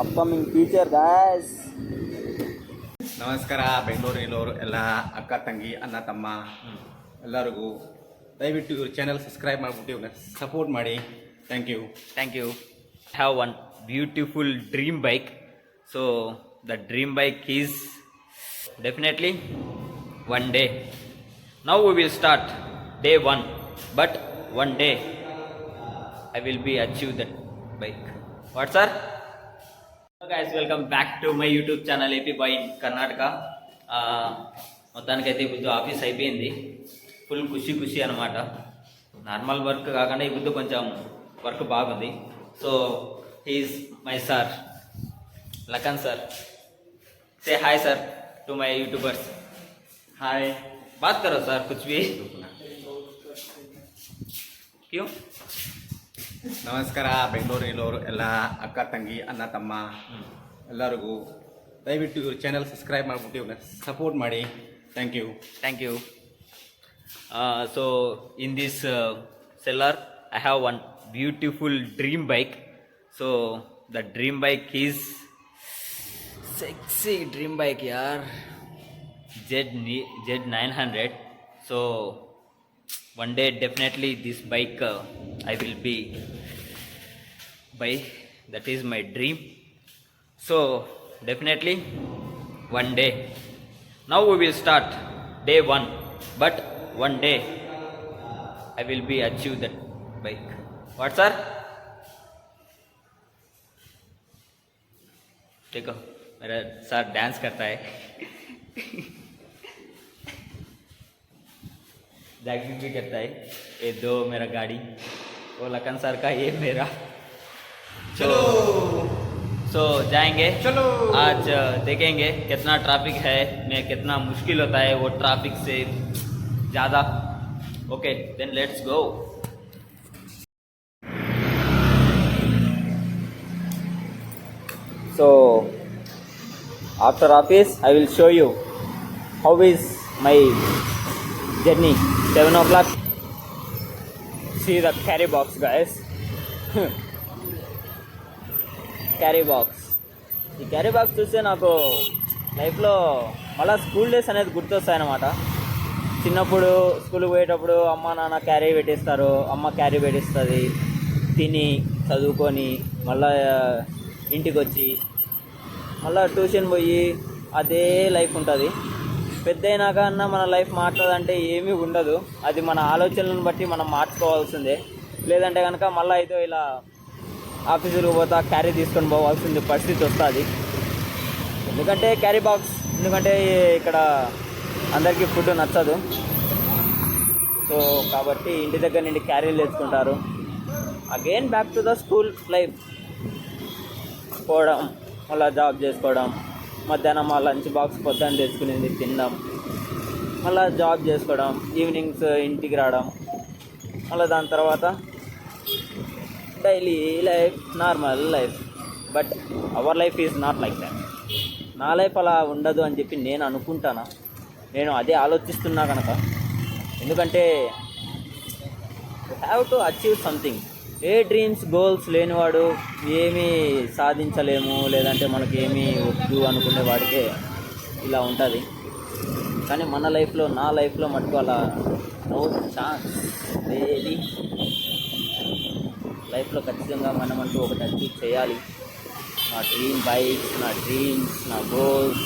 upcoming future, guys. ನಮಸ್ಕಾರ ಬೆಂಗಳೂರಿನವರು ಎಲ್ಲ ಅಕ್ಕ ತಂಗಿ ಅಣ್ಣ ತಮ್ಮ ಎಲ್ಲರಿಗೂ ದಯವಿಟ್ಟು ಇವ್ರ ಚಾನಲ್ ಸಬ್ಸ್ಕ್ರೈಬ್ ಮಾಡಿಬಿಟ್ಟು ಇವ್ರನ್ನ ಸಪೋರ್ಟ್ ಮಾಡಿ. Thank you. I have one beautiful dream bike. So the dream bike is definitely one day. Now we will start day one, but one day I will be achieve that bike. What sir? Hello guys, welcome back to my YouTube channel AP Boy in Karnataka. మొత్తానికైతే ఇప్పుడు office అయిపోయింది. Full ఖుషి అనమాట. Normal work కాకుండా ఇప్పుడు కొంచెం work బాగుంది. So he's my sir Lakhan sir. से hi sir to my YouTubers. Hi. बात करो सर कुछ भी. क्यों? ನಮಸ್ಕಾರ ಬೆಂಗಳೂರಿನವರು ಎಲ್ಲ ಅಕ್ಕ ತಂಗಿ ಅಣ್ಣ ತಮ್ಮ ಎಲ್ಲರಿಗೂ ದಯವಿಟ್ಟು ಇವ್ರ ಚಾನಲ್ ಸಬ್ಸ್ಕ್ರೈಬ್ ಮಾಡಿಬಿಟ್ಟು ಇವ್ರನ್ನ ಸಪೋರ್ಟ್ ಮಾಡಿ. Thank you. So in this cellar I have one beautiful dream bike. So the dream bike is sexy dream bike yaar, Z900. So one day definitely this bike I will be buy. That is my dream. So definitely one day. Now we will start day one, but one day I will be achieve that bike. What sir? देखो मेरा sir dance करता है. Jegging भी करता है. ये दो मेरा गाड़ी, वो लखन सर का, ये मेरा. चलो सो जाएंगे. चलो आज देखेंगे कितना ट्रैफिक है, में कितना मुश्किल होता है वो ट्रैफिक से ज़्यादा. Okay then let's go. So after office I will show you how is my journey. 7 o'clock. See the carry box, guys. Carry box. ఈ క్యారీ బాక్స్ చూస్తే నాకు లైఫ్లో మళ్ళీ స్కూల్ డేస్ అనేది గుర్తొస్తాయన్నమాట. చిన్నప్పుడు స్కూల్కి పోయేటప్పుడు అమ్మ నాన్న క్యారీ పెట్టిస్తారు, అమ్మ క్యారీ పెట్టిస్తుంది, తిని చదువుకొని మళ్ళీ ఇంటికి వచ్చి మళ్ళీ ట్యూషన్ పోయి అదే లైఫ్ ఉంటుంది. పెద్ద అయినాక అన్న మన లైఫ్ మారుతుందంటే ఏమీ ఉండదు. అది మన ఆలోచనలను బట్టి మనం మార్చుకోవాల్సిందే. లేదంటే కనుక మళ్ళీ అయితే ఇలా ఆఫీసులకు పోతా క్యారీ తీసుకొని పోవాల్సింది పరిస్థితి వస్తుంది. ఎందుకంటే క్యారీ బాక్స్, ఎందుకంటే ఇక్కడ అందరికీ ఫుడ్ నచ్చదు. సో కాబట్టి ఇంటి దగ్గర నుండి క్యారీలు తెచ్చుకుంటారు. Again back to the school life. పోవడం, మళ్ళీ జాబ్ చేసుకోవడం, మధ్యాహ్నం మా లంచ్ బాక్స్ పొద్దున్న తెచ్చుకునేది తినడం, మళ్ళీ జాబ్ చేసుకోవడం, ఈవినింగ్స్ ఇంటికి రావడం, మళ్ళీ దాని తర్వాత daily life, normal life. But our life is not like that. నా లైఫ్ అలా ఉండదు అని చెప్పి నేను అనుకుంటాను. నేను అదే ఆలోచిస్తున్నా కనుక. ఎందుకంటే have to achieve something. A dreams goals లేనివాడు ఏమీ సాధించలేము, లేదంటే మనకి ఏమీ వద్దు అనుకునే వాడికే ఇలా ఉంటుంది. కానీ మన లైఫ్లో, నా లైఫ్లో మటుకు అలా నో ఛాన్స్. ఏది లైఫ్లో ఖచ్చితంగా మనం అంటూ ఒకటి అచీవ్ చేయాలి. నా డ్రీమ్ బైక్స్, నా డ్రీమ్స్, నా గోల్స్.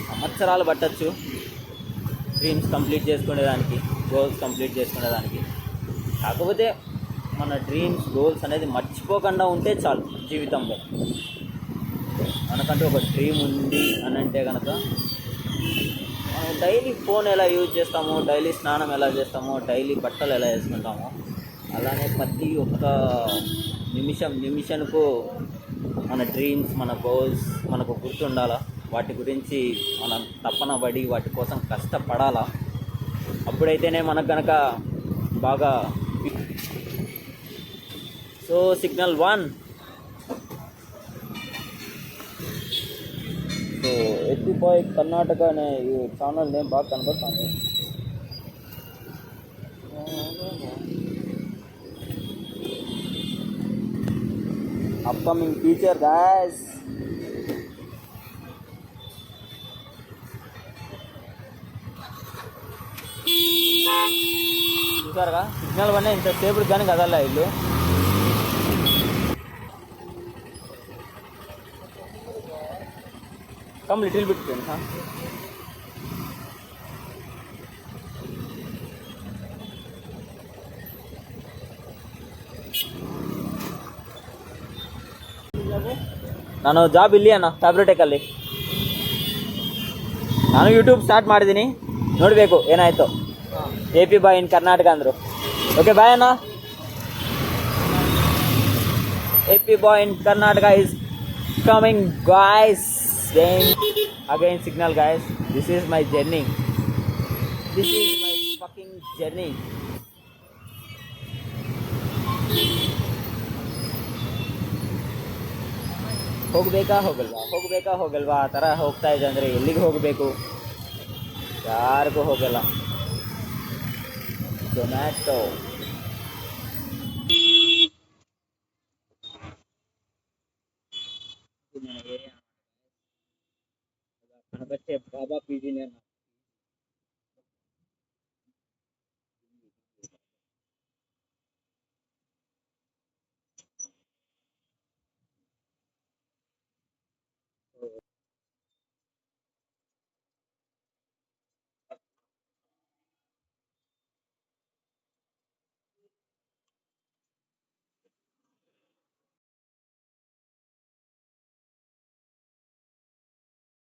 సంవత్సరాలు పట్టచ్చు డ్రీమ్స్ కంప్లీట్ చేసుకునేదానికి, గోల్స్ కంప్లీట్ చేసుకునేదానికి. కాకపోతే మన డ్రీమ్స్, గోల్స్ అనేది మర్చిపోకుండా ఉంటే చాలు జీవితంలో. మనకంటూ ఒక డ్రీమ్ ఉంది అని అంటే కనుక మనం డైలీ ఫోన్ ఎలా యూజ్ చేస్తామో, డైలీ స్నానం ఎలా చేస్తామో, డైలీ బట్టలు ఎలా వేసుకుంటామో, అలానే ప్రతి ఒక్క నిమిషానికి మన డ్రీమ్స్, మన గోల్స్ మనకు గుర్తుండాలా. వాటి గురించి మనం తపన పడి వాటి కోసం కష్టపడాలా. అప్పుడైతేనే మనకు కనుక బాగా. So signal 1. So AP Boy Karnataka అనే ఈ ఛానల్ నేమ్ బాగా కనబడుతుంది. Upcoming future guys. చూసారుగా సిగ్నల్ వల్ల ఇంతసేపు కానీ కదల్లా ఇల్లు. Come little bit friends. ನಾನು ಜಾಬ್ ಇಲ್ಲಿ ಅಣ್ಣ ಫ್ಯಾಬ್ರಿಟೆಕಲ್ಲಿ. ನಾನು ಯೂಟ್ಯೂಬ್ ಸ್ಟಾರ್ಟ್ ಮಾಡಿದ್ದೀನಿ, ನೋಡಬೇಕು ಏನಾಯಿತು. AP ಬಾಯ್ ಇನ್ ಕರ್ನಾಟಕ ಅಂದರು. ಓಕೆ ಬಾಯ್ ಅಣ್ಣ. AP boy in Karnataka is coming guys. Again signal guys. This is my journey. This is my fucking journey. ಹೋಗಲ್ವಾ ಆ ಥರ ಹೋಗ್ತಾ ಇದೆ ಅಂದರೆ ಎಲ್ಲಿಗೆ ಹೋಗಬೇಕು ಯಾರಿಗೂ ಹೋಗಲ್ಲ. ಝೊಮ್ಯಾಟೊ